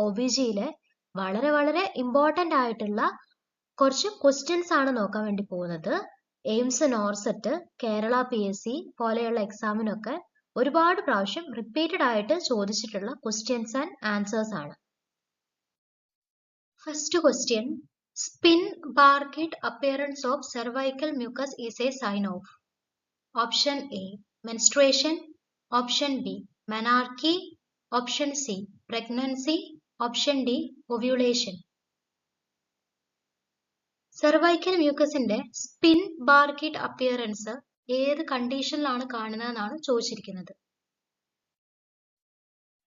OBGയിലെ വളരെ ഇമ്പോർട്ടൻ്റ് ആയിട്ടുള്ള കുറച്ച് ക്വസ്റ്റ്യൻസ് ആണ് നോക്കാൻ വേണ്ടി പോകുന്നത്. എയിംസ്, നോർസെറ്റ്, കേരള PSC പോലെയുള്ള എക്സാമിനൊക്കെ ഒരുപാട് പ്രാവശ്യം റിപ്പീറ്റഡ് ആയിട്ട് ചോദിച്ചിട്ടുള്ള ക്വസ്റ്റ്യൻസ് ആൻഡ് ആൻസേഴ്സ് ആണ്. First question, spinnbarkeit appearance of cervical mucus is a sign of. Option A menstruation, option B menarche, option C pregnancy, option D ovulation. cervical mucusന്റെ spinnbarkeit appearance ഏത് കണ്ടീഷനിലാണ് കാണുന്നതെന്നാണ് ചോദിച്ചിരിക്കുന്നത്.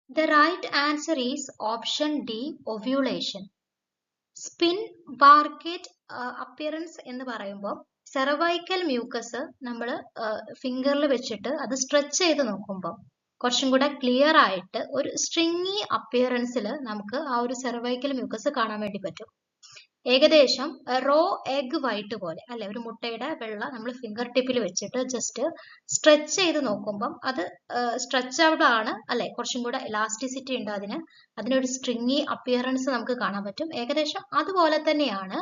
The right answer is option D ovulation. Spinnbarkeit appearance എന്ന് പറയുമ്പോൾ cervical mucus നമ്മൾ ഫിംഗറിൽ വെച്ചിട്ട് അത് stretch ചെയ്ത് നോക്കുമ്പോൾ കുറച്ചും കൂടെ ക്ലിയർ ആയിട്ട് ഒരു സ്ട്രിങ്ങി അപ്പിയറൻസിൽ നമുക്ക് ആ ഒരു സെർവൈക്കൽ മ്യൂക്കസ് കാണാൻ വേണ്ടി പറ്റും. ഏകദേശം റോ എഗ് വൈറ്റ് പോലെ അല്ലെ, ഒരു മുട്ടയുടെ വെള്ള നമ്മൾ ഫിംഗർ ടിപ്പിൽ വെച്ചിട്ട് ജസ്റ്റ് സ്ട്രെച്ച് ചെയ്ത് നോക്കുമ്പം അത് സ്ട്രെച്ചബിൾ ആണ് അല്ലെ, കുറച്ചും കൂടെ ഇലാസ്റ്റിസിറ്റി ഉണ്ട് അതിനൊരു സ്ട്രിങ്ങി അപ്പിയറൻസ് നമുക്ക് കാണാൻ പറ്റും. ഏകദേശം അതുപോലെ തന്നെയാണ്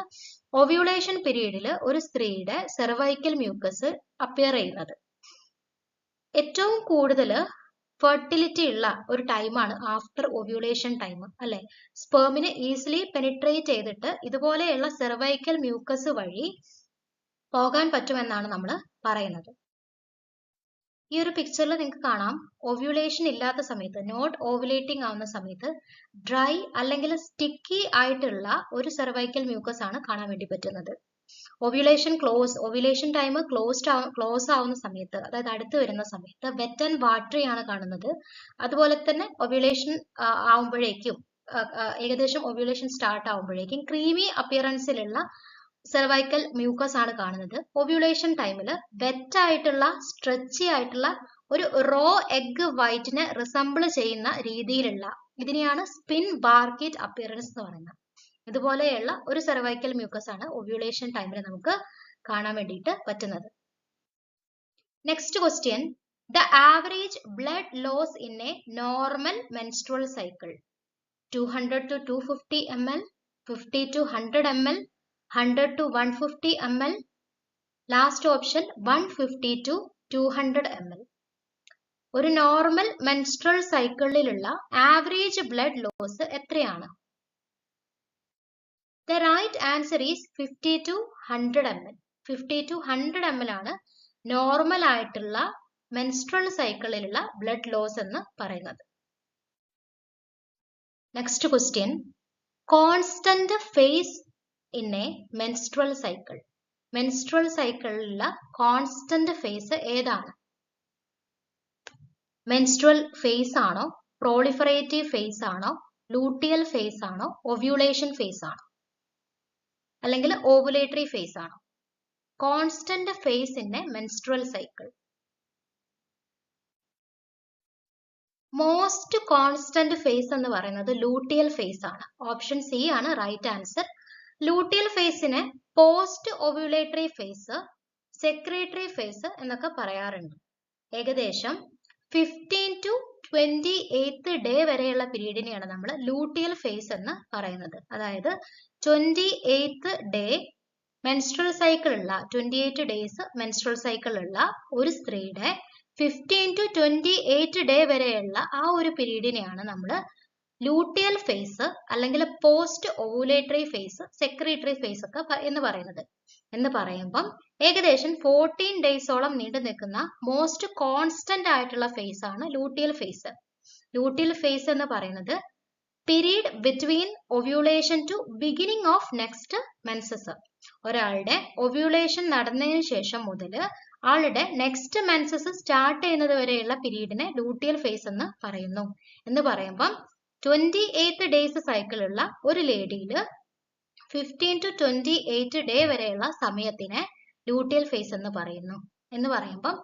ഓവ്യൂളേഷൻ പീരീഡിൽ ഒരു സ്ത്രീയുടെ സെർവൈക്കൽ മ്യൂക്കസ് അപ്പിയർ ചെയ്യുന്നത്. ഏറ്റവും കൂടുതൽ ഫെർട്ടിലിറ്റി ഉള്ള ഒരു ടൈമാണ് ആഫ്റ്റർ ഓവ്യൂളേഷൻ ടൈം അല്ലെ. സ്പേമിനെ ഈസിലി പെനിട്രേറ്റ് ചെയ്തിട്ട് ഇതുപോലെയുള്ള സെർവൈക്കൽ മ്യൂക്കസ് വഴി പോകാൻ പറ്റുമെന്നാണ് നമ്മൾ പറയുന്നത്. ഈ ഒരു പിക്ചറിൽ നിങ്ങൾക്ക് കാണാം, ഓവ്യൂലേഷൻ ഇല്ലാത്ത സമയത്ത്, നോട്ട് ഓവുലേറ്റിംഗ് ആവുന്ന സമയത്ത് ഡ്രൈ അല്ലെങ്കിൽ സ്റ്റിക്കി ആയിട്ടുള്ള ഒരു സെർവൈക്കൽ മ്യൂക്കസ് ആണ് കാണാൻ വേണ്ടി പറ്റുന്നത്. ഓവ്യൂലേഷൻ ടൈം ക്ലോസ് ആവുന്ന സമയത്ത്, അതായത് അടുത്ത് വരുന്ന സമയത്ത് വെറ്റ് ആൻഡ് വാട്ടറി ആണ് കാണുന്നത്. അതുപോലെ തന്നെ ഓവ്യൂലേഷൻ ആവുമ്പോഴേക്കും, ഏകദേശം ഓവ്യൂലേഷൻ സ്റ്റാർട്ട് ആവുമ്പോഴേക്കും ക്രീമി അപ്പിയറൻസിലുള്ള സെർവൈക്കൽ മ്യൂക്കസ് ആണ് കാണുന്നത്. ഓവ്യൂലേഷൻ ടൈമിൽ വെറ്റ് ആയിട്ടുള്ള സ്ട്രെച്ചി ആയിട്ടുള്ള ഒരു റോ എഗ് വൈറ്റിനെ റിസംബിൾ ചെയ്യുന്ന രീതിയിലുള്ള ഇതിനെയാണ് സ്പിൻ ബാർക്കിഡ് അപ്പിയറൻസ് എന്ന് പറയുന്നത്. ഇതുപോലെയുള്ള ഒരു സെർവൈക്കൽ മ്യൂക്കസ് ആണ് ഓവ്യൂലേഷൻ ടൈമിൽ നമുക്ക് കാണാൻ വേണ്ടിയിട്ട് പറ്റുന്നത്. Next question, the average blood loss in a normal menstrual cycle 200 to 250 ml, 50 to 100 ml, 100 to 150 ml. Last option 150 to 200 ml. ഒരു നോർമൽ മെൻസ്ട്രുവൽ സൈക്കിളിലുള്ള ആവറേജ് ബ്ലഡ് ലോസ് എത്രയാണ്? The right answer is 50 to 100 ml. 50 to 100 ml ആണ് normal ആയിട്ടുള്ള menstrual സൈക്കിളിലുള്ള blood loss എന്ന് പറയുന്നത്. Next question, constant phase in a menstrual cycle. Menstrual സൈക്കിളിലുള്ള constant phase ഏതാണ്? മെൻസ്ട്രുവൽ ഫേസ് ആണോ, പ്രോളിഫറേറ്റീവ് ഫേസ് ആണോ, ലൂട്ടിയൽ ഫേസ് ആണോ, ഓവ്യൂലേഷൻ ഫേസ് ആണോ, അല്ലെങ്കിൽ ഓവുലേറ്ററി ഫേസ് ആണോ? Constant phase in a menstrual cycle. Most constant phase എന്ന് പറയുന്നത് ലൂട്ടിയൽ ഫേസ് ആണ്. ഓപ്ഷൻ സി ആണ് റൈറ്റ് ആൻസർ. ലൂട്ടിയൽ ഫേസിനെ post ovulatory phase, secretory phase എന്നൊക്കെ പറയാറുണ്ട്. ഏകദേശം 15 to 28th ഡേ വരെയുള്ള പീരീഡിനെയാണ് നമ്മൾ ലൂട്ടിയൽ ഫേസ് എന്ന് പറയുന്നത്. അതായത് 28th ഡേ മെൻസ്ട്രുവൽ സൈക്കിൾ ഉള്ള 28 ഡേയ്സ് മെൻസ്ട്രുവൽ സൈക്കിൾ ഉള്ള ഒരു സ്ത്രീയുടെ 15 to 28 ഡേ വരെയുള്ള ആ ഒരു പീരീഡിനെയാണ് നമ്മൾ ലൂട്ടിയൽ ഫേസ് അല്ലെങ്കിൽ post ovulatory phase, secretory phase ഒക്കെ എന്ന് പറയുന്നത്. എന്ന് പറയുമ്പം ഏകദേശം 14 ഡേയ്സോളം നീണ്ടു നിൽക്കുന്ന മോസ്റ്റ് കോൺസ്റ്റന്റ് ആയിട്ടുള്ള ഫേസ് ആണ് ലൂട്ടിയൽ ഫേസ്. ലൂട്ടിയൽ ഫേസ് എന്ന് പറയുന്നത് period between ovulation to beginning of next menses. ഒരാളുടെ ഒവ്യൂലേഷൻ നടന്നതിന് ശേഷം മുതൽ ആളുടെ നെക്സ്റ്റ് മെൻസസ് സ്റ്റാർട്ട് ചെയ്യുന്നത് വരെയുള്ള പീരീഡിനെ ലൂട്ടിയൽ ഫേസ് എന്ന് പറയുന്നു. എന്ന് പറയുമ്പം 28 ഡേയ്സ് സൈക്കിളുള്ള ഒരു ലേഡിയിൽ 15 to 28 ഡേ വരെയുള്ള സമയത്തിനെ ലൂട്ടിയൽ ഫേസ് എന്ന് പറയുന്നു. എന്ന് പറയുമ്പം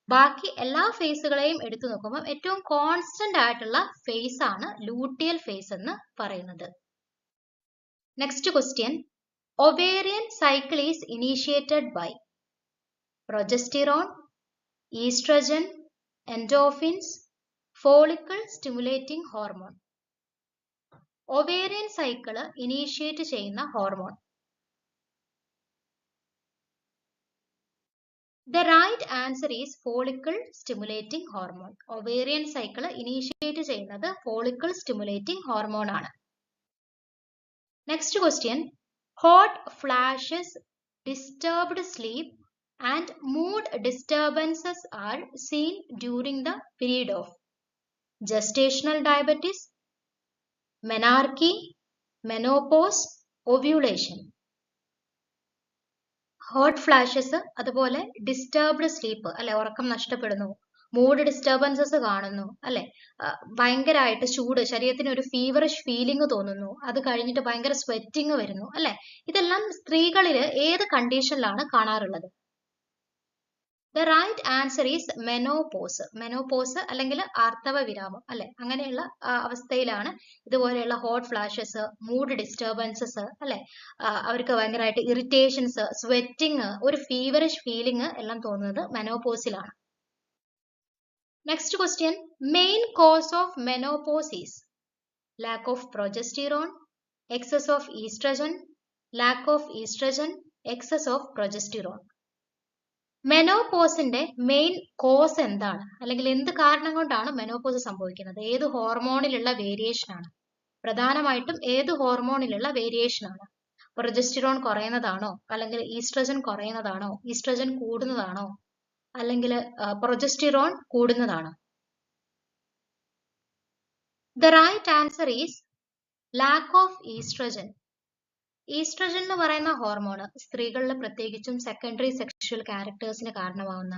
ബാക്കി എല്ലാ ഫേസുകളെയും എടുത്തു നോക്കുമ്പോൾ ഏറ്റവും കോൺസ്റ്റന്റ് ആയിട്ടുള്ള ഫേസ് ആണ് ലൂട്ടിയൽ ഫേസ് എന്ന് പറയുന്നത്. Next question, ovarian cycle is initiated by progesterone, oestrogen, endorphins, follicle stimulating hormone. Ovarian cycle initiate ചെയ്യുന്ന hormone? The right answer is follicle stimulating hormone. Ovarian cycle initiate ചെയ്യുന്നത് follicle stimulating hormone ആണ്. Next question. Hot flashes, disturbed sleep and mood disturbances are seen during the period of gestational diabetes, menarche, menopause, ovulation. Hot flashes, അതുപോലെ disturbed sleep അല്ലെ, ഉറക്കം നഷ്ടപ്പെടുന്നു, mood disturbances കാണുന്നു അല്ലെ, ഭയങ്കരമായിട്ട് ചൂട്, ശരീരത്തിന് ഒരു ഫീവറിഷ് ഫീലിംഗ് തോന്നുന്നു, അത് കഴിഞ്ഞിട്ട് ഭയങ്കര സ്വെറ്റിംഗ് വരുന്നു അല്ലെ, ഇതെല്ലാം സ്ത്രീകളിൽ ഏത് കണ്ടീഷനിലാണ് കാണാറുള്ളത്? The right answer is menopause. Menopause അല്ലെങ്കിൽ ആർത്തവ വിരാമം അല്ലെ, അങ്ങനെയുള്ള അവസ്ഥയിലാണ് ഇതുപോലെയുള്ള ഹോട്ട് ഫ്ലാഷസ്, മൂഡ് ഡിസ്റ്റർബൻസസ് അല്ലെ, അവർക്ക് ഭയങ്കരമായിട്ട് ഇറിറ്റേഷൻസ്, സ്വെറ്റിംഗ്, ഒരു ഫീവറിഷ് ഫീലിംഗ് എല്ലാം തോന്നുന്നത് മെനോപോസിലാണ്. Next question. Main cause of menopause is lack of progesterone, excess of estrogen, lack of estrogen, excess of progesterone. മെനോപോസിന്റെ മെയിൻ കോസ് എന്താണ്, അല്ലെങ്കിൽ എന്ത് കാരണം കൊണ്ടാണ് മെനോപോസ് സംഭവിക്കുന്നത്? ഏത് ഹോർമോണിലുള്ള വേരിയേഷൻ ആണ്? പ്രധാനമായിട്ടും ഏത് ഹോർമോണിലുള്ള വേരിയേഷൻ ആണ്? പ്രൊജസ്റ്റിറോൺ കുറയുന്നതാണോ, അല്ലെങ്കിൽ ഈസ്ട്രജൻ കുറയുന്നതാണോ, ഈസ്ട്രജൻ കൂടുന്നതാണോ, അല്ലെങ്കിൽ പ്രൊജസ്റ്റിറോൺ കൂടുന്നതാണോ? The right answer is lack of estrogen. Estrogen എന്ന് പറയുന്ന ഹോർമോൺ സ്ത്രീകളിൽ പ്രത്യേകിച്ചും സെക്കൻഡറി സെക്ഷൽ ക്യാരക്ടേഴ്സിന് കാരണമാവുന്ന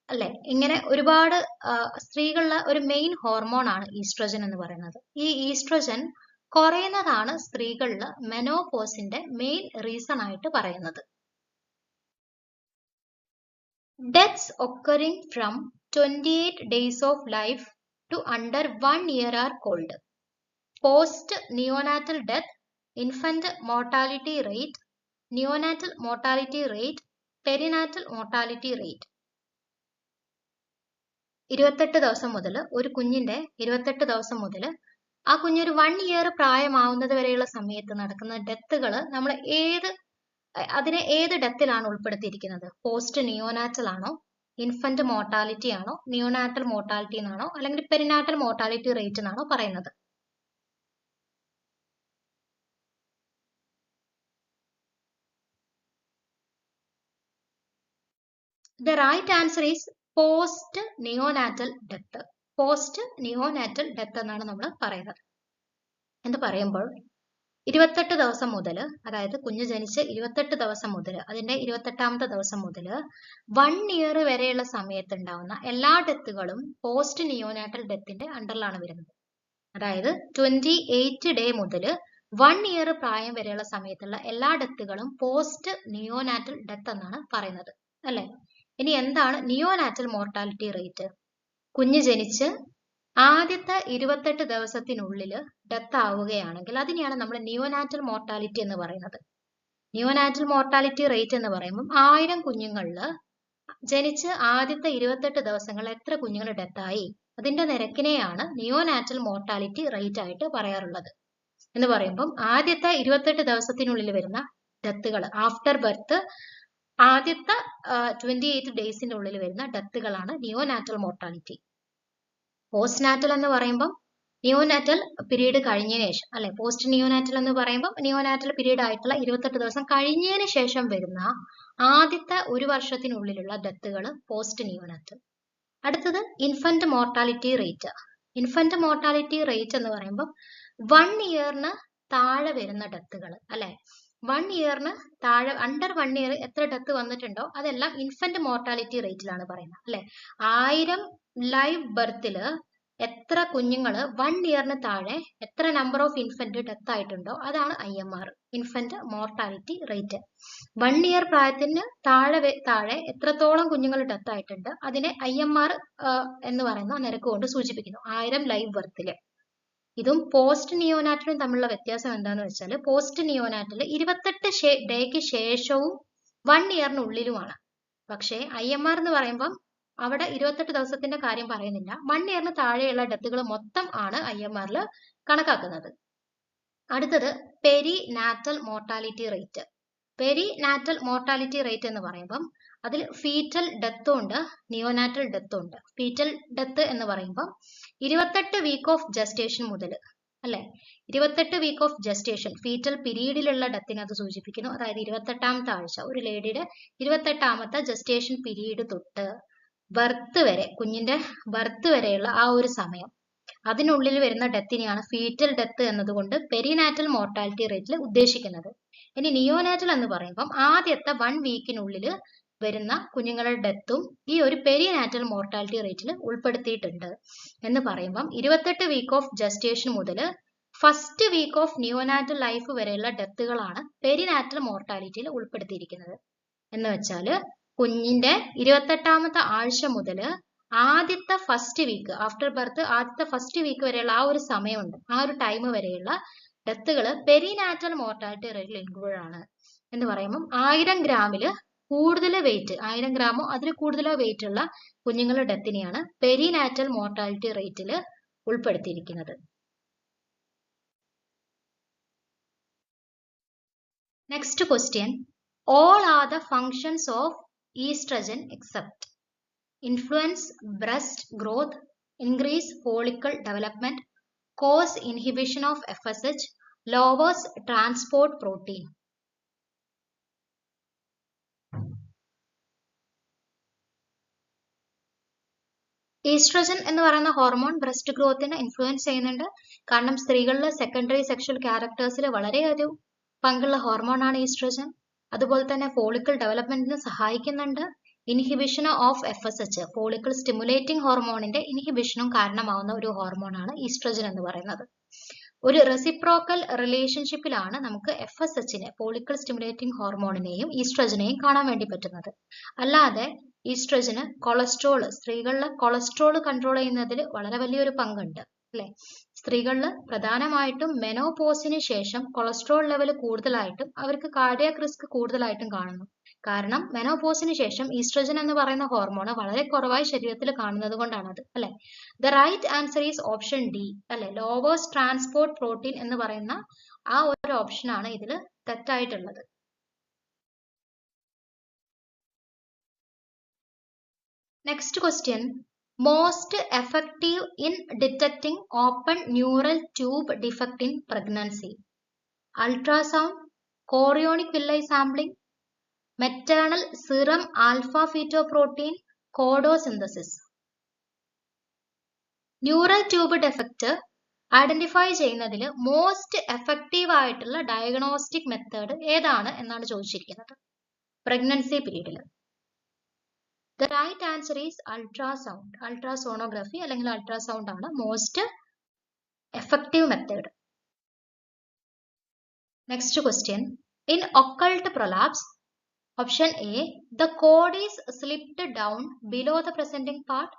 അല്ലെ, ഇങ്ങനെ ഒരുപാട് സ്ത്രീകളിലെ ഒരു മെയിൻ ഹോർമോൺ ആണ് ഈസ്ട്രജൻ എന്ന് പറയുന്നത്. ഈ ഈസ്ട്രജൻ കുറയുന്നതാണ് സ്ത്രീകളിൽ മെനോപോസിന്റെ മെയിൻ റീസൺ ആയിട്ട് പറയുന്നത്. Deaths occurring from 28 days of life to under 1 year are called post neonatal death, infant mortality rate, neonatal mortality rate, perinatal mortality rate. 28 ദിവസം മുതൽ ഒരു കുഞ്ഞിന്റെ 28 ദിവസം മുതൽ ആ കുഞ്ഞൊരു 1 year പ്രായമാവുന്നത് വരെയുള്ള സമയത്ത് നടക്കുന്ന ഡെത്തുകൾ നമ്മൾ അതിനെ ഏത് ഡെത്തിലാണ് ഉൾപ്പെടുത്തിയിരിക്കുന്നത്? പോസ്റ്റ് നിയോനാറ്റൽ ആണോ, ഇൻഫന്റ് മോർട്ടാലിറ്റി ആണോ, നിയോനാറ്റൽ മോർട്ടാലിറ്റി എന്നാണോ, അല്ലെങ്കിൽ പെരിനാറ്റൽ മോർട്ടാലിറ്റി റേറ്റ് എന്നാണോ പറയുന്നത്? The right answer is post neonatal death. Post neonatal death എന്നാണ് നമ്മൾ പറയുന്നത്. എന്ന് പറയുമ്പോൾ 28 ദിവസം മുതൽ, അതായത് കുഞ്ഞ് ജനിച്ച് 28 ദിവസം മുതൽ അതിന്റെ 28ാമത്തെ ദിവസം മുതൽ 1 year വരെയുള്ള സമയത്ത് ഉണ്ടാവുന്ന എല്ലാ ഡെത്തുകളും പോസ്റ്റ് നിയോനാറ്റൽ ഡെത്തിന്റെ അണ്ടറിലാണ് വരുന്നത്. അതായത് 28 day മുതൽ 1 year പ്രായം വരെയുള്ള സമയത്തുള്ള എല്ലാ ഡെത്തുകളും പോസ്റ്റ് നിയോനാറ്റൽ ഡെത്ത് എന്നാണ് പറയുന്നത് അല്ലെ. ഇനി എന്താണ് നിയോനാറ്റൽ മോർട്ടാലിറ്റി റേറ്റ്? കുഞ്ഞ് ജനിച്ച് ആദ്യത്തെ 28 ദിവസത്തിനുള്ളിൽ ഡെത്ത് ആവുകയാണെങ്കിൽ അതിനെയാണ് നമ്മൾ നിയോനാറ്റൽ മോർട്ടാലിറ്റി എന്ന് പറയുന്നത്. നിയോനാറ്റൽ മോർട്ടാലിറ്റി റേറ്റ് എന്ന് പറയുമ്പോൾ 1000 കുഞ്ഞുങ്ങളിൽ ജനിച്ച് ആദ്യത്തെ 28 ദിവസങ്ങളിൽ എത്ര കുഞ്ഞുങ്ങൾ ഡെത്തായി, അതിന്റെ നിരക്കിനെയാണ് നിയോനാറ്റൽ മോർട്ടാലിറ്റി റേറ്റ് ആയിട്ട് പറയാറുള്ളത്. എന്ന് പറയുമ്പോൾ ആദ്യത്തെ 28 ദിവസത്തിനുള്ളിൽ വരുന്ന ഡെത്തുകൾ, ആഫ്റ്റർ ബർത്ത് ആദ്യത്തെ 28 ഡേയ്സിന്റെ ഉള്ളിൽ വരുന്ന ഡെത്തുകളാണ് നിയോനാറ്റൽ മോർട്ടാലിറ്റി. പോസ്റ്റ് നാറ്റൽ എന്ന് പറയുമ്പോൾ നിയോനാറ്റൽ പീരീഡ് കഴിഞ്ഞതിന് ശേഷം അല്ലെ, പോസ്റ്റ് നിയോനാറ്റൽ എന്ന് പറയുമ്പോൾ നിയോനാറ്റൽ പീരീഡ് ആയിട്ടുള്ള 28 ദിവസം കഴിഞ്ഞതിന് ശേഷം വരുന്ന ആദ്യത്തെ 1 വർഷത്തിനുള്ളിലുള്ള ഡെത്തുകൾ പോസ്റ്റ് നിയോനാറ്റൽ. അടുത്തത് infant mortality rate. Infant mortality rate എന്ന് പറയുമ്പോൾ 1 year താഴെ വരുന്ന ഡെത്തുകൾ അല്ലെ, 1 year താഴെ, അണ്ടർ 1 year എത്ര ഡെത്ത് വന്നിട്ടുണ്ടോ അതെല്ലാം ഇൻഫന്റ് മോർട്ടാലിറ്റി റേറ്റിലാണ് പറയുന്നത് അല്ലെ. 1000 ലൈവ് ബർത്തില് എത്ര കുഞ്ഞുങ്ങൾ 1 year താഴെ എത്ര നമ്പർ ഓഫ് ഇൻഫന്റ് ഡെത്ത് ആയിട്ടുണ്ടോ അതാണ് IMR, infant mortality rate. 1 year പ്രായത്തിന് താഴെ എത്രത്തോളം കുഞ്ഞുങ്ങൾ ഡെത്ത് ആയിട്ടുണ്ട് അതിനെ IMR എന്ന് പറയുന്ന നിരക്ക് കൊണ്ട് സൂചിപ്പിക്കുന്നു 1000 ലൈവ് ബർത്തില്. ഇതും പോസ്റ്റ് നിയോനാറ്റലും തമ്മിലുള്ള വ്യത്യാസം എന്താണെന്ന് വെച്ചാൽ പോസ്റ്റ് നിയോനാറ്റൽ 28 ഡേക്ക് ശേഷവും 1 year പക്ഷേ IMR എന്ന് പറയുമ്പോൾ അവിടെ 28 ദിവസത്തിന്റെ കാര്യം പറയുന്നില്ല. 1 year താഴെയുള്ള ഡെത്തുകൾ മൊത്തം ആണ് IMR കണക്കാക്കുന്നത്. അടുത്തത് peri natal mortality rate. Peri natal mortality rate എന്ന് പറയുമ്പം അതിൽ ഫീറ്റൽ ഡെത്തും ഉണ്ട്, നിയോനാറ്റൽ ഡെത്തും ഉണ്ട്. ഫീറ്റൽ ഡെത്ത് എന്ന് പറയുമ്പം 28 വീക്ക് ഓഫ് ജസ്റ്റേഷൻ മുതൽ, അല്ലെ, 28 വീക്ക് ഓഫ് ജസ്റ്റേഷൻ ഫീറ്റൽ പീരീഡിലുള്ള ഡെത്തിനെ അത് സൂചിപ്പിക്കുന്നു. അതായത് 28ാമത്തെ ആഴ്ച, ഒരു ലേഡിയുടെ 28ാമത്തെ ജസ്റ്റേഷൻ പീരീഡ് തൊട്ട് ബർത്ത് വരെ, കുഞ്ഞിന്റെ ബർത്ത് വരെയുള്ള ആ ഒരു സമയം, അതിനുള്ളിൽ വരുന്ന ഡെത്തിനെയാണ് ഫീറ്റൽ ഡെത്ത് എന്നതുകൊണ്ട് പെരിനാറ്റൽ മോർട്ടാലിറ്റി റേറ്റിൽ ഉദ്ദേശിക്കുന്നത്. ഇനി നിയോനാറ്റൽ എന്ന് പറയുമ്പം ആദ്യത്തെ 1 വീക്കിനുള്ളിൽ വരുന്ന കുഞ്ഞുങ്ങളുടെ ഡെത്തും ഈ ഒരു പെരിനാറ്റൽ മോർട്ടാലിറ്റി റേറ്റിൽ ഉൾപ്പെടുത്തിയിട്ടുണ്ട്. എന്ന് പറയുമ്പം 28 വീക്ക് ഓഫ് ജസ്റ്റേഷൻ മുതൽ first week of neonatal life വരെയുള്ള ഡെത്തുകളാണ് പെരിനാറ്റൽ മോർട്ടാലിറ്റിയിൽ ഉൾപ്പെടുത്തിയിരിക്കുന്നത്. എന്ന് വെച്ചാൽ കുഞ്ഞിന്റെ 28ാമത്തെ ആഴ്ച മുതൽ ആദ്യത്തെ ഫസ്റ്റ് വീക്ക്, ആഫ്റ്റർ ബർത്ത് ആദ്യത്തെ ഫസ്റ്റ് വീക്ക് വരെയുള്ള ആ ഒരു സമയമുണ്ട്, ആ ഒരു ടൈം വരെയുള്ള ഡെത്തുകൾ പെരിനാറ്റൽ മോർട്ടാലിറ്റി റേറ്റിൽ ഇൻക്ലൂഡ് ആണ്. എന്ന് പറയുമ്പോൾ 1000 ഗ്രാമിൽ കൂടുതൽ വെയിറ്റ്, 1000 ഗ്രാമോ അതിൽ കൂടുതലോ വെയിറ്റ് ഉള്ള കുഞ്ഞുങ്ങളുടെ ഡെത്തിനെയാണ് പെരിനാറ്റൽ മോർട്ടാലിറ്റി റേറ്റിൽ ഉൾപ്പെടുത്തിയിരിക്കുന്നത്. Next question, all are the functions of estrogen except influence breast growth, increase follicle development, cause inhibition of FSH, lowers transport protein. Oestrogen എന്ന് പറയുന്ന ഹോർമോൺ ബ്രസ്റ്റ് ഗ്രോത്തിനെ ഇൻഫ്ലുവൻസ് ചെയ്യുന്നുണ്ട്. കാരണം സ്ത്രീകളിലെ സെക്കൻഡറി സെക്ഷൽ ക്യാരക്ടേഴ്സിൽ വളരെ ഒരു പങ്കുള്ള ഹോർമോണാണ് ഈസ്ട്രജൻ. അതുപോലെ തന്നെ ഫോളിക്കിൾ ഡെവലപ്മെന്റിന് സഹായിക്കുന്നുണ്ട്. Inhibition of FSH, follicle stimulating ഹോർമോണിന്റെ ഇൻഹിബിഷനും കാരണമാവുന്ന ഒരു ഹോർമോണാണ് ഈസ്ട്രജൻ എന്ന് പറയുന്നത്. ഒരു റെസിപ്രോക്കൽ റിലേഷൻഷിപ്പിലാണ് നമുക്ക് FSHനെ, ഫോളിക്കിൾ സ്റ്റിമുലേറ്റിംഗ് ഹോർമോണിനെയും ഈസ്ട്രജനെയും കാണാൻ വേണ്ടി പറ്റുന്നത്. അല്ലാതെ ഈസ്ട്രജന് കൊളസ്ട്രോൾ, സ്ത്രീകളിലെ കൊളസ്ട്രോൾ കൺട്രോൾ ചെയ്യുന്നതിൽ വളരെ വലിയൊരു പങ്കുണ്ട്, അല്ലെ. സ്ത്രീകളിൽ പ്രധാനമായിട്ടും മെനോപോസിന് ശേഷം കൊളസ്ട്രോൾ ലെവൽ കൂടുതലായിട്ടും അവർക്ക് കാർഡിയാക് റിസ്ക് കൂടുതലായിട്ടും കാണുന്നു. കാരണം മെനോപോസിന് ശേഷം ഈസ്ട്രജൻ എന്ന് പറയുന്ന ഹോർമോൺ വളരെ കുറവായി ശരീരത്തിൽ കാണുന്നത് കൊണ്ടാണത്, അല്ലെ. The right answer is option D, അല്ലെ, ലോവേഴ്സ് ട്രാൻസ്പോർട്ട് പ്രോട്ടീൻ എന്ന് പറയുന്ന ആ ഒരു ഓപ്ഷനാണ് ഇതിൽ തെറ്റായിട്ടുള്ളത്. Next question, most effective in detecting open neural tube defect in pregnancy? Ultrasound, chorionic villi sampling, maternal serum alpha fetoprotein, codosynthesis. Neural tube defect identify ചെയ്യുന്നതിൽ most effective ആയിട്ടുള്ള ഡയഗ്നോസ്റ്റിക് മെത്തേഡ് ഏതാണ് എന്നാണ് ചോദിച്ചിരിക്കുന്നത് പ്രഗ്നൻസി പീരീഡിൽ. The right answer is ultrasound. Ultrasonography അല്ലെങ്കിൽ ultrasound ആണ് most effective method. Next question, in occult prolapse, option A, the cord is slipped down below the presenting part,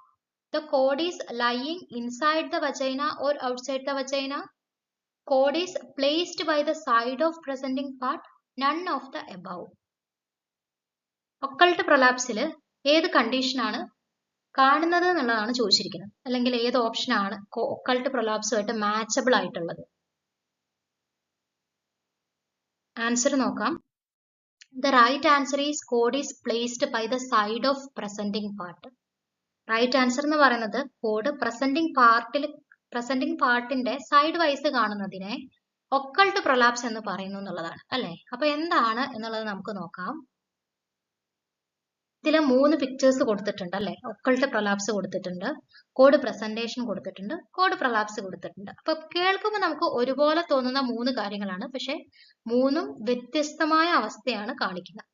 the cord is lying inside the vagina or outside the vagina, cord is placed by the side of presenting part, none of the above. occult prolapseൽ ഏത് കണ്ടീഷനാണ് കാണുന്നത് എന്നുള്ളതാണ് ചോദിച്ചിരിക്കുന്നത്, അല്ലെങ്കിൽ ഏത് ഓപ്ഷനാണ് occult പ്രൊലാപ്സുമായിട്ട് മാച്ചബിൾ ആയിട്ടുള്ളത്. ആൻസർ നോക്കാം. The right answer is cord is placed by the side of presenting part. Right answer എന്ന് പറയുന്നത് കോഡ് പ്രസന്റിംഗ് പാർട്ടിന്റെ സൈഡ് വൈസ് കാണുന്നതിനെ ഒക്കൾട്ട് പ്രൊലാപ്സ് എന്ന് പറയുന്നു എന്നുള്ളതാണ്, അല്ലെ. അപ്പൊ എന്താണ് എന്നുള്ളത് നമുക്ക് നോക്കാം. ഇതിൽ 3 പിക്ചേഴ്സ് കൊടുത്തിട്ടുണ്ട്, അല്ലെ. ഒക്കൾട്ട് പ്രൊലാപ്സ് കൊടുത്തിട്ടുണ്ട്, കോഡ് പ്രസന്റേഷൻ കൊടുത്തിട്ടുണ്ട്, കോഡ് പ്രൊലാപ്സ് കൊടുത്തിട്ടുണ്ട്. അപ്പൊ കേൾക്കുമ്പോൾ നമുക്ക് ഒരുപോലെ തോന്നുന്ന 3 കാര്യങ്ങളാണ്, പക്ഷെ 3ഉം വ്യത്യസ്തമായ അവസ്ഥയാണ് കാണിക്കുന്നത്.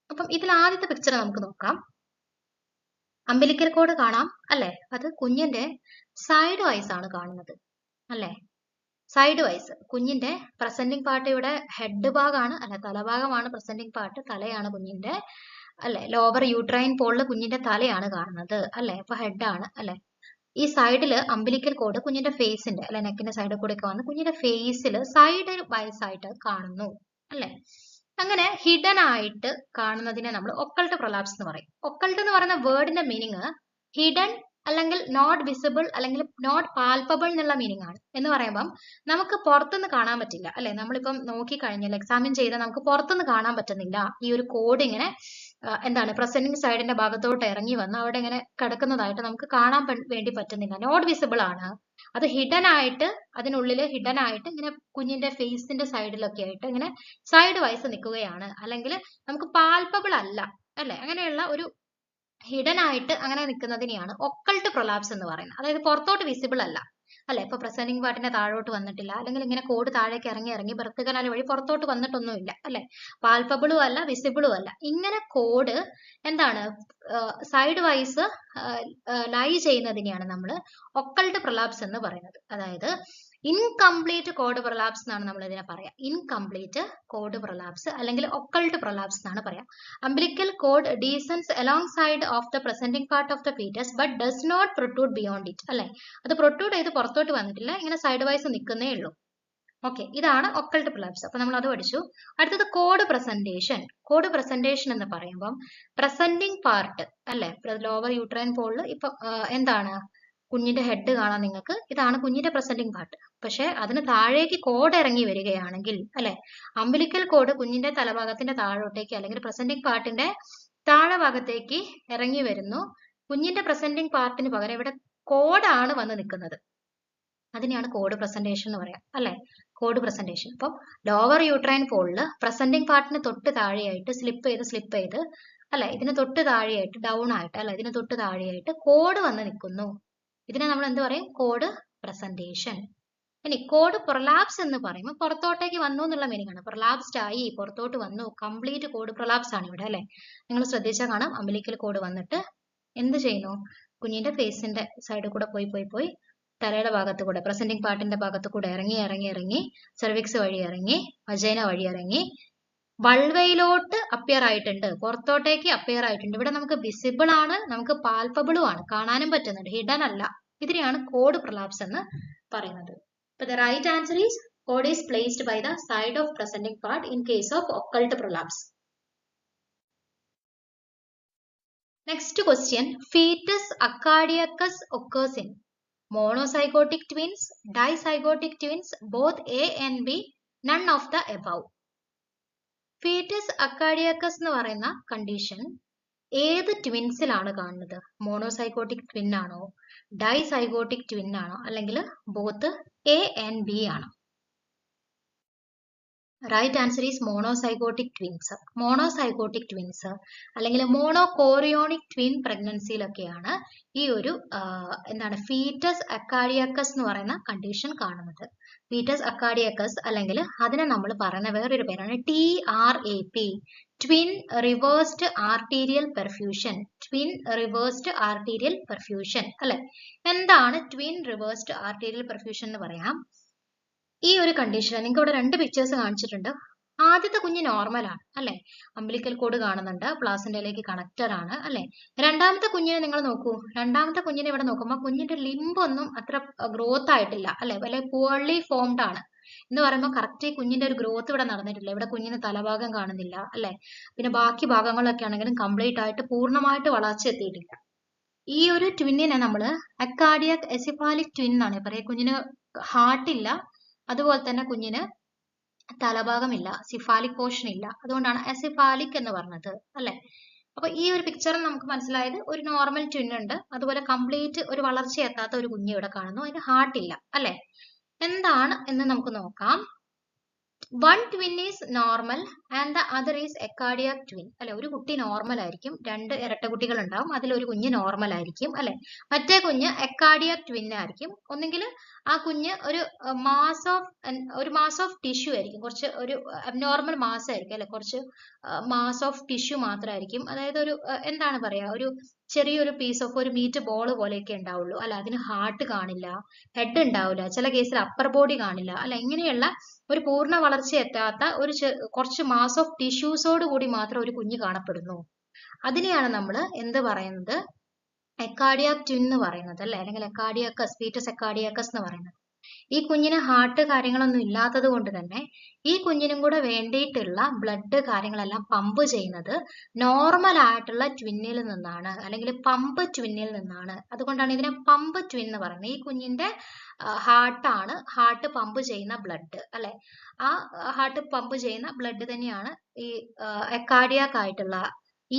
അപ്പം ഇതിൽ ആദ്യത്തെ പിക്ചർ നമുക്ക് നോക്കാം. അംബിലിക്കൽ കോഡ് കാണാം, അല്ലെ. അത് കുഞ്ഞിന്റെ സൈഡ് വൈസ് ആണ് കാണുന്നത്, അല്ലെ. സൈഡ് വൈസ് കുഞ്ഞിന്റെ പ്രസന്റിംഗ് പാർട്ട് ഇവിടെ ഹെഡ് ഭാഗമാണ്, അല്ലെ, തലഭാഗമാണ് പ്രസന്റിംഗ് പാർട്ട്, തലയാണ് കുഞ്ഞിന്റെ, അല്ലെ. ലോവർ യൂട്രൈൻ പോളില് കുഞ്ഞിന്റെ തലയാണ് കാണുന്നത്, അല്ലെ. അപ്പൊ ഹെഡ് ആണ്, അല്ലെ. ഈ സൈഡില് അംബിലിക്കൽ കോഡ് കുഞ്ഞിന്റെ ഫേസിന്റെ, അല്ലെ, നെക്കിന്റെ സൈഡിൽ കൂടെ ഒക്കെ വന്ന് കുഞ്ഞിന്റെ ഫേസിൽ സൈഡ് വൈസ് ആയിട്ട് കാണുന്നു, അല്ലെ. അങ്ങനെ ഹിഡൻ ആയിട്ട് കാണുന്നതിനെ നമ്മൾ ഒക്കൾട്ട് പ്രൊലാപ്സ് എന്ന് പറയും. ഒക്കൾട്ട് എന്ന് പറയുന്ന വേർഡിന്റെ മീനിങ് ഹിഡൻ അല്ലെങ്കിൽ നോട്ട് വിസിബിൾ അല്ലെങ്കിൽ നോട്ട് പാൽപ്പബിൾ എന്നുള്ള മീനിങ് ആണ്. എന്ന് പറയുമ്പം നമുക്ക് പുറത്തുനിന്ന് കാണാൻ പറ്റില്ല അല്ലെ. നമ്മളിപ്പം നോക്കി കഴിഞ്ഞാൽ എക്സാമിൻ ചെയ്താൽ നമുക്ക് പുറത്തുനിന്ന് കാണാൻ പറ്റുന്നില്ല. ഈ ഒരു കോഡ് ഇങ്ങനെ എന്താണ് പ്രസന്റിംഗ് സൈഡിന്റെ ഭാഗത്തോട്ട് ഇറങ്ങി വന്ന് അവിടെ ഇങ്ങനെ കിടക്കുന്നതായിട്ട് നമുക്ക് കാണാൻ വേണ്ടി പറ്റുന്നില്ല. നോട്ട് വിസിബിൾ ആണ്. അത് ഹിഡൻ ആയിട്ട് അതിനുള്ളിൽ ഹിഡൻ ആയിട്ട് ഇങ്ങനെ കുഞ്ഞിന്റെ ഫേസിന്റെ സൈഡിലൊക്കെ ആയിട്ട് ഇങ്ങനെ സൈഡ് വൈസ് നിൽക്കുകയാണ്. അല്ലെങ്കിൽ നമുക്ക് പാൽപ്പബിൾ അല്ല അല്ലെ. അങ്ങനെയുള്ള ഒരു ഹിഡൻ ആയിട്ട് അങ്ങനെ നിൽക്കുന്നതിനെയാണ് ഒക്കൾട്ട് പ്രൊലാപ്സ് എന്ന് പറയുന്നത്. അതായത് പുറത്തോട്ട് വിസിബിൾ അല്ല അല്ലെ. ഇപ്പൊ പ്രസന്റിംഗ് പാർട്ടിന്റെ താഴോട്ട് വന്നിട്ടില്ല, അല്ലെങ്കിൽ ഇങ്ങനെ കോഡ് താഴേക്ക് ഇറങ്ങി ഇറങ്ങി ബർത്ത് കനാൽ വഴി പുറത്തോട്ട് വന്നിട്ടൊന്നുമില്ല അല്ലെ. പാൽപ്പബിളും അല്ല വിസിബിളും അല്ല. ഇങ്ങനെ കോഡ് എന്താണ് സൈഡ് വൈസ് ലൈ ചെയ്യുന്നതിനെയാണ് നമ്മൾ ഒക്കൾട്ട് പ്രൊലാപ്സ് എന്ന് പറയുന്നത്. അതായത് ഇൻകംപ്ലീറ്റ് കോഡ് പ്രൊലാപ്സ് എന്നാണ് നമ്മൾ ഇതിനെ പറയാം. ഇൻകംപ്ലീറ്റ് കോഡ് പ്രൊലാപ്സ് അല്ലെങ്കിൽ ഒക്കൾട്ട് പ്രൊലാപ്സ് എന്നാണ് പറയാം. Umbilical cord descends along side of the presenting part of the fetus but does not protrude beyond it അല്ലെ. അത് പ്രൊട്രൂഡ് ചെയ്ത് പുറത്തോട്ട് വന്നിട്ടില്ല, ഇങ്ങനെ സൈഡ് വൈസ് നിൽക്കുന്നേ ഉള്ളൂ. ഓക്കെ, ഇതാണ് ഒക്കൾട്ട് പ്രൊലാപ്സ്. അപ്പൊ നമ്മൾ അത് പഠിച്ചു. അടുത്തത് കോഡ് പ്രസന്റേഷൻ. കോഡ് പ്രസന്റേഷൻ എന്ന് പറയുമ്പോൾ പ്രസന്റിംഗ് പാർട്ട് അല്ലെ, ലോവർ യൂട്രൈൻ പോളിൽ ഇപ്പൊ എന്താണ് കുഞ്ഞിന്റെ ഹെഡ് കാണാം നിങ്ങൾക്ക്. ഇതാണ് കുഞ്ഞിന്റെ പ്രസന്റിംഗ് പാർട്ട്. പക്ഷെ അതിന് താഴേക്ക് കോഡ് ഇറങ്ങി വരികയാണെങ്കിൽ അല്ലെ, അംബിലിക്കൽ കോഡ് കുഞ്ഞിന്റെ തലഭാഗത്തിന്റെ താഴോട്ടേക്ക് അല്ലെങ്കിൽ പ്രസന്റിംഗ് പാർട്ടിന്റെ താഴെ ഭാഗത്തേക്ക് ഇറങ്ങി വരുന്നു. കുഞ്ഞിന്റെ പ്രസന്റിംഗ് പാർട്ടിന് പകരം ഇവിടെ കോഡാണ് വന്ന് നിൽക്കുന്നത്. അതിനെയാണ് കോഡ് പ്രസന്റേഷൻ എന്ന് പറയാം അല്ലെ. Code presentation. അപ്പം ലോവർ യൂട്രൈൻ പോളില് പ്രസന്റിംഗ് പാർട്ടിന് തൊട്ട് താഴെയായിട്ട് സ്ലിപ്പ് ചെയ്ത് അല്ലെ, ഇതിന് തൊട്ട് താഴെയായിട്ട് ഡൗൺ ആയിട്ട് അല്ലെ, ഇതിന് തൊട്ട് താഴെയായിട്ട് കോഡ് വന്ന് നിൽക്കുന്നു. ഇതിനെ നമ്മൾ എന്ത് പറയും? Code presentation. ഇനി കോഡ് പ്രൊലാപ്സ് എന്ന് പറയുമ്പോൾ പുറത്തോട്ടേക്ക് വന്നു എന്നുള്ള മീനിങ് ആണ്. പ്രൊലാപ്സ്ഡ് ആയി, പുറത്തോട്ട് വന്നു, കംപ്ലീറ്റ് കോഡ് പ്രൊലാപ്സ് ആണ് ഇവിടെ അല്ലെ. നിങ്ങൾ ശ്രദ്ധിച്ചാൽ കാണാം, അംബിലിക്കൽ കോഡ് വന്നിട്ട് എന്ത് ചെയ്യുന്നു? കുഞ്ഞിന്റെ ഫേസിന്റെ സൈഡിൽ കൂടെ പോയി തലയുടെ ഭാഗത്ത് കൂടെ പ്രസന്റിംഗ് പാർട്ടിന്റെ ഭാഗത്ത് കൂടെ ഇറങ്ങി സെർവിക്സ് വഴി ഇറങ്ങി വജൈന വഴി ഇറങ്ങി വൾവയിലോട്ട് അപ്പിയർ ആയിട്ടുണ്ട്, പുറത്തോട്ടേക്ക് അപ്പിയർ ആയിട്ടുണ്ട്. ഇവിടെ നമുക്ക് വിസിബിൾ ആണ്, നമുക്ക് പാൽപ്പബിളും ആണ്, കാണാനും പറ്റുന്നുണ്ട്, ഹിഡൻ അല്ല. ഇതിനെയാണ് കോഡ് പ്രൊലാപ്സ് എന്ന് പറയുന്നത്. അപ്പൊ the right answer is code is placed by the side of presenting part in case of occult prolapse. Next question, fetus acardiacus occurs in monozygotic twins, dizygotic twins, both A and B, none of the above. Fetus acardiacus എന്ന് പറയുന്ന condition ഏത് ട്വിൻസിലാണ് കാണുന്നത്? Monozygotic twin ആണോ, dizygotic twin ആണോ, അല്ലെങ്കിൽ both A and B ആണോ? Right answer is monozygotic twins. Monozygotic twins അല്ലെങ്കിൽ മോണോകോറിയോണിക് ട്വിൻ പ്രഗ്നൻസിയിലൊക്കെയാണ് ഈ ഒരു എന്താണ് ഫീറ്റസ് അക്കാഡിയാക്കസ് എന്ന് പറയുന്ന കണ്ടീഷൻ കാണുന്നത്. ഫീറ്റസ് അക്കാഡിയാക്കസ് അല്ലെങ്കിൽ അതിനെ നമ്മൾ പറയുന്ന വേറൊരു പേരാണ് TRAP, twin reversed arterial perfusion. Twin reversed arterial perfusion അല്ലെ. എന്താണ് ട്വിൻ റിവേഴ്സ്ഡ് ആർട്ടീരിയൽ പെർഫ്യൂഷൻ എന്ന് പറയാം. ഈ ഒരു കണ്ടീഷനിൽ നിങ്ങൾക്ക് ഇവിടെ രണ്ട് പിക്ചേഴ്സ് കാണിച്ചിട്ടുണ്ട്. ആദ്യത്തെ കുഞ്ഞ് നോർമൽ ആണ് അല്ലെ, അംബിലിക്കൽ കോഡ് കാണുന്നുണ്ട്, പ്ലാസന്റയിലേക്ക് കണക്റ്റഡ് ആണ് അല്ലെ. രണ്ടാമത്തെ കുഞ്ഞിനെ നിങ്ങൾ നോക്കൂ. രണ്ടാമത്തെ കുഞ്ഞിനെ ഇവിടെ നോക്കുമ്പോൾ കുഞ്ഞിന്റെ ലിംബൊന്നും അത്ര ഗ്രോത്ത് ആയിട്ടില്ല അല്ലെ, വളരെ പുവർലി ഫോംഡ് ആണ് എന്ന് പറയുമ്പോൾ കറക്റ്റ് കുഞ്ഞിന്റെ ഒരു ഗ്രോത്ത് ഇവിടെ നടന്നിട്ടില്ല. ഇവിടെ കുഞ്ഞിന് തലഭാഗം കാണുന്നില്ല അല്ലെ. പിന്നെ ബാക്കി ഭാഗങ്ങളൊക്കെ ആണെങ്കിലും കംപ്ലീറ്റ് ആയിട്ട് പൂർണ്ണമായിട്ട് വളർച്ച എത്തിയിട്ടില്ല. ഈ ഒരു ട്വിന്നിനെ നമ്മൾ അക്കാഡിയാക് എസിഫാലിക് ട്വിൻ എന്നാണ് പറയുക. കുഞ്ഞിന് ഹാർട്ടില്ല, അതുപോലെ തന്നെ കുഞ്ഞിന് തലഭാഗമില്ല, സിഫാലിക് പോർഷൻ ഇല്ല. അതുകൊണ്ടാണ് അസിഫാലിക് എന്ന് പറഞ്ഞത് അല്ലെ. അപ്പൊ ഈ ഒരു പിക്ചറിൽ നമുക്ക് മനസ്സിലായത് ഒരു നോർമൽ ട്വിൻ ഉണ്ട്, അതുപോലെ കംപ്ലീറ്റ് ഒരു വളർച്ച എത്താത്ത ഒരു കുഞ്ഞ് ഇവിടെ കാണുന്നു, അതിന് ഹാർട്ട് ഇല്ല അല്ലെ. എന്താണ് എന്ന് നമുക്ക് നോക്കാം. one twin is normal and the other is acardiac twin അല്ലെ. ഒരു കുട്ടി നോർമൽ ആയിരിക്കും, രണ്ട് ഇരട്ട കുട്ടികൾ ഉണ്ടാവും, അതിലൊരു കുഞ്ഞ് നോർമൽ ആയിരിക്കും അല്ലെ. മറ്റേ കുഞ്ഞ് അക്കാഡിയാക് ട്വിൻ ആയിരിക്കും. ഒന്നെങ്കിൽ ആ കുഞ്ഞ് ഒരു മാസ് ഓഫ് ടിഷ്യൂ ആയിരിക്കും, കുറച്ച് ഒരു അബ്നോർമൽ മാസ് ആയിരിക്കും അല്ലെ, കുറച്ച് മാസ് ഓഫ് ടിഷ്യൂ മാത്രമായിരിക്കും. അതായത് ഒരു എന്താണ് പറയാ, ഒരു ചെറിയൊരു പീസ് ഓഫ് ഒരു മീറ്റ് ബോൾ പോലെയൊക്കെ ഉണ്ടാവുള്ളൂ അല്ലെ. അതിന് ഹാർട്ട് കാണില്ല, ഹെഡ് ഉണ്ടാവില്ല, ചില കേസിൽ അപ്പർ ബോഡി കാണില്ല അല്ലെ. ഇങ്ങനെയുള്ള ഒരു പൂർണ്ണ വളർച്ച എത്താത്ത ഒരു കുറച്ച് മാസ് ഓഫ് ടിഷ്യൂസോട് കൂടി മാത്രം ഒരു കുഞ്ഞ് കാണപ്പെടുന്നു. അതിനെയാണ് നമ്മൾ എന്ത് പറയുന്നത്? അക്കാഡിയാക് ട്വിൻ എന്ന് പറയുന്നത് അല്ലെ, അല്ലെങ്കിൽ അക്കാഡിയാക്കസ്, ഫീറ്റസ് അക്കാഡിയാക്കസ് എന്ന് പറയുന്നത്. ഈ കുഞ്ഞിന് ഹാർട്ട് കാര്യങ്ങളൊന്നും ഇല്ലാത്തത് കൊണ്ട് തന്നെ ഈ കുഞ്ഞിനും കൂടെ വേണ്ടിയിട്ടുള്ള ബ്ലഡ് കാര്യങ്ങളെല്ലാം പമ്പ് ചെയ്യുന്നത് നോർമൽ ആയിട്ടുള്ള ട്വിന്നിൽ നിന്നാണ്, അല്ലെങ്കിൽ പമ്പ് ട്വിന്നിൽ നിന്നാണ്. അതുകൊണ്ടാണ് ഇതിനെ പമ്പ് ട്വിൻ എന്ന് പറയുന്നത്. ഈ കുഞ്ഞിന്റെ ഹാർട്ടാണ്, ഹാർട്ട് പമ്പ് ചെയ്യുന്ന ബ്ലഡ് അല്ലെ, ആ ഹാർട്ട് പമ്പ് ചെയ്യുന്ന ബ്ലഡ് തന്നെയാണ് ഈ കാർഡിയാക് ആയിട്ടുള്ള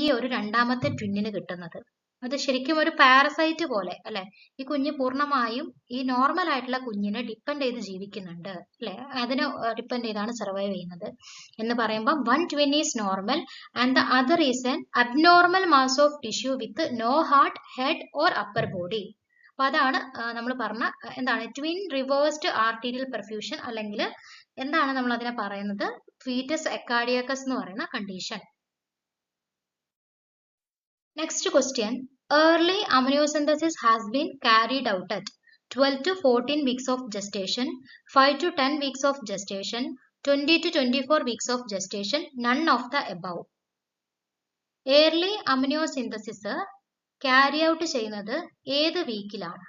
ഈ ഒരു രണ്ടാമത്തെ ട്വിന്നിന് കിട്ടുന്നത്. അത് ശരിക്കും ഒരു പാരസൈറ്റ് പോലെ അല്ലെ. ഈ കുഞ്ഞ് പൂർണ്ണമായും ഈ നോർമൽ ആയിട്ടുള്ള കുഞ്ഞിനെ ഡിപ്പെൻഡ് ചെയ്ത് ജീവിക്കുന്നുണ്ട് അല്ലെ, അതിനെ ഡിപ്പെൻഡ് ചെയ്താണ് സർവൈവ് ചെയ്യുന്നത്. എന്ന് പറയുമ്പോൾ one twin is normal and the other is an abnormal mass of tissue with no heart, head or upper body. അപ്പൊ അതാണ് നമ്മൾ പറഞ്ഞ എന്താണ് ട്വിൻ റിവേഴ്സ്ഡ് ആർട്ടീരിയൽ പെർഫ്യൂഷൻ, അല്ലെങ്കിൽ എന്താണ് നമ്മൾ അതിനെ പറയുന്നത്, ഫീറ്റസ് എക്കാർഡിയാക്കസ് എന്ന് പറയുന്ന condition. Next question. Early amniocentesis has been carried out at 12 to 14 weeks of gestation, 5 to 10 weeks of gestation, 20 to 24 weeks of gestation, none of the above. Early amniocentesis carry out ചെയ്യുന്നത് ഏത് വീക്കിലാണ്?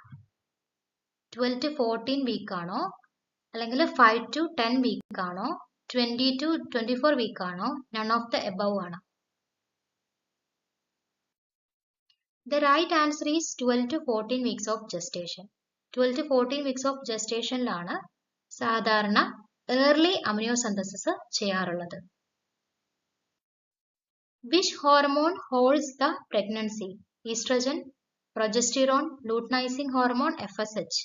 12 to 14 week ആണോ, അല്ലെങ്കിൽ 5 to 10 week ആണോ, 20 to 24 week ആണോ, none of the above ആണ്? The right answer is 12 to 14 weeks of gestation. 12 to 14 weeks of gestation ലാണ് സാധാരണ early amniocentesis ചെയ്യാറുള്ളത്. Which hormone holds the pregnancy? Estrogen, progesterone, luteinizing hormone, FSH.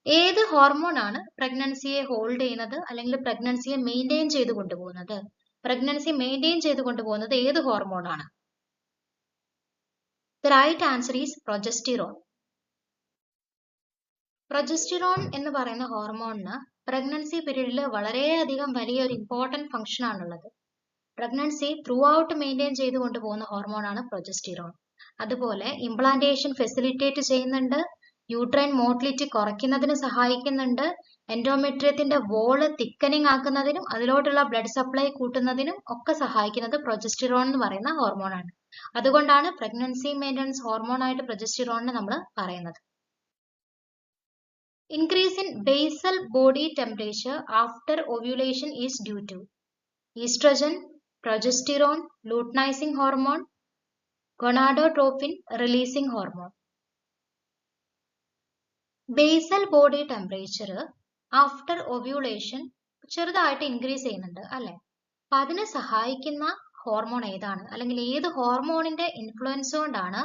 ഏത് hormone ആണ് പ്രഗ്നൻസിയെ hold ചെയ്യുന്നത്, അല്ലെങ്കിൽ പ്രഗ്നൻസിയെ maintain ചെയ്ത് കൊണ്ടുപോകുന്നത്? പ്രഗ്നൻസി മെയിൻറ്റെയിൻ ചെയ്ത് കൊണ്ടുപോകുന്നത് ഏത് ഹോർമോൺ ആണ്? The right answer is progesterone. Progesterone എന്ന് പറയുന്ന ഹോർമോണിന് പ്രഗ്നൻസി പീരീഡിൽ വളരെയധികം വലിയൊരു ഇമ്പോർട്ടൻറ്റ് ഫംഗ്ഷൻ ആണുള്ളത്. പ്രഗ്നൻസി ത്രൂ ഔട്ട് മെയിൻറ്റെയിൻ ചെയ്ത് കൊണ്ടുപോകുന്ന ഹോർമോണാണ് പ്രൊജസ്റ്റിറോൺ. അതുപോലെ ഇംപ്ലാന്റേഷൻ ഫെസിലിറ്റേറ്റ് ചെയ്യുന്നുണ്ട്, യൂട്രൈൻ മോട്ടിലിറ്റി കുറയ്ക്കുന്നതിന് സഹായിക്കുന്നുണ്ട്, എൻഡോമെട്രിയത്തിന്റെ വോള് തിക്കനിങ് ആക്കുന്നതിനും അതിലോട്ടുള്ള ബ്ലഡ് സപ്ലൈ കൂട്ടുന്നതിനും ഒക്കെ സഹായിക്കുന്നത് പ്രൊജസ്റ്റിറോൺ എന്ന് പറയുന്ന ഹോർമോണാണ്. അതുകൊണ്ടാണ് പ്രഗ്നൻസി മെയിൻ്റനൻസ് ഹോർമോൺ ആയിട്ട് പ്രൊജസ്റ്റിറോണിനെ നമ്മൾ പറയുന്നത്. Increase in basal body temperature after ovulation is due to estrogen, progesterone, luteinizing hormone, gonadotropin releasing hormone. Basal body temperature after ovulation ചെറുതായിട്ട് ഇൻക്രീസ് ചെയ്യുന്നുണ്ട് അല്ലെ. അപ്പൊ അതിനെ സഹായിക്കുന്ന ഹോർമോൺ ഏതാണ്, അല്ലെങ്കിൽ ഏത് ഹോർമോണിന്റെ ഇൻഫ്ലുവൻസ് കൊണ്ടാണ്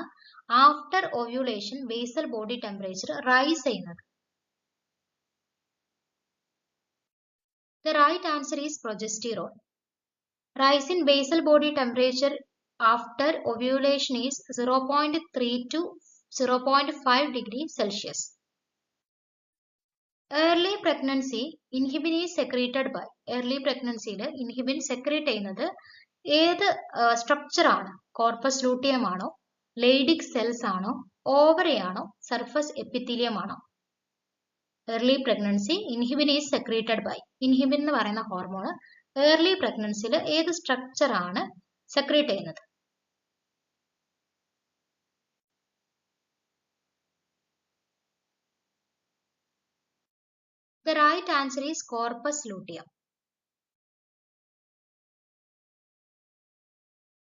after ovulation basal body temperature rise ചെയ്യുന്നത്? The right answer is progesterone. Rise in basal body temperature after ovulation is 0.3 to 0.5 degrees Celsius. Early pregnancy inhibin is secreted by. Early pregnancy inhibin secrete ചെയ്യുന്നത് ഏത് structure ആണ്? Corpus luteum ആണോ, Leydig cells ആണോ, ovary ആണോ, surface epithelium ആണോ? Early pregnancy inhibin is secreted by. Inhibin എന്ന് പറയുന്ന hormone early പ്രഗ്നൻസിയിൽ ഏത് സ്ട്രക്ചർ ആണ് സെക്രീറ്റ് ചെയ്യുന്നത്? The right answer is corpus luteum.